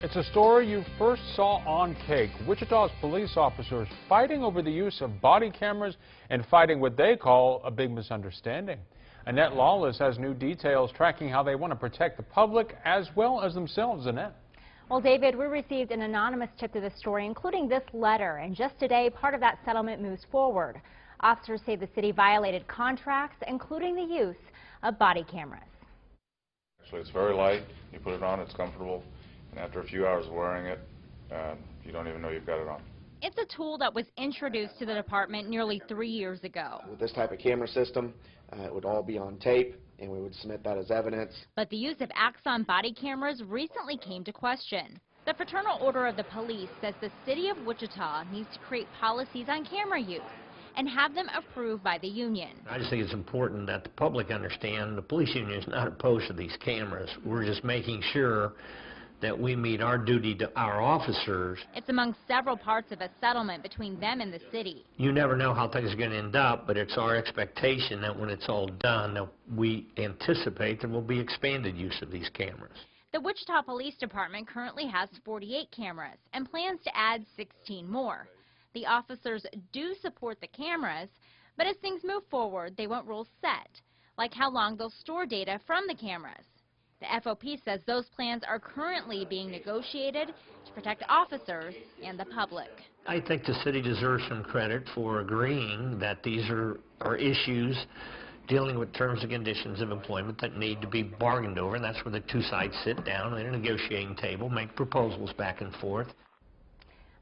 It's a story you first saw on Cake. Wichita's police officers fighting over the use of body cameras and fighting what they call a big misunderstanding. Annette Lawless has new details tracking how they want to protect the public as well as themselves. Annette. Well, David, we received an anonymous tip to the story, including this letter, and just today, part of that settlement moves forward. Officers say the city violated contracts, including the use of body cameras. Actually, it's very light. You put it on, it's comfortable. And after a few hours of wearing it, you don't even know you've got it on. It's a tool that was introduced to the department nearly 3 years ago. With this type of camera system, it would all be on tape, and we would submit that as evidence. But the use of Axon body cameras recently came to question. The Fraternal Order of the Police says the city of Wichita needs to create policies on camera use and have them approved by the union. I just think it's important that the public understand the police union is not opposed to these cameras. We're just making sure that we meet our duty to our officers. It's among several parts of a settlement between them and the city. You never know how things are going to end up, but it's our expectation that when it's all done, that we anticipate there will be expanded use of these cameras. The Wichita Police Department currently has 48 cameras and plans to add 16 more. The officers do support the cameras, but as things move forward, they want rules set, like how long they'll store data from the cameras. The FOP says those plans are currently being negotiated to protect officers and the public. I think the city deserves some credit for agreeing that these are issues dealing with terms and conditions of employment that need to be bargained over, and that's where the two sides sit down at a negotiating table, make proposals back and forth.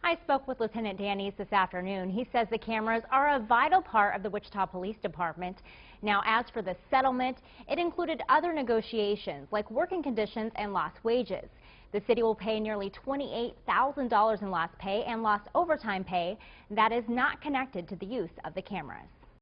I spoke with Lieutenant Danny this afternoon. He says the cameras are a vital part of the Wichita Police Department. Now, as for the settlement, it included other negotiations like working conditions and lost wages. The city will pay nearly $28,000 in lost pay and lost overtime pay that is not connected to the use of the cameras.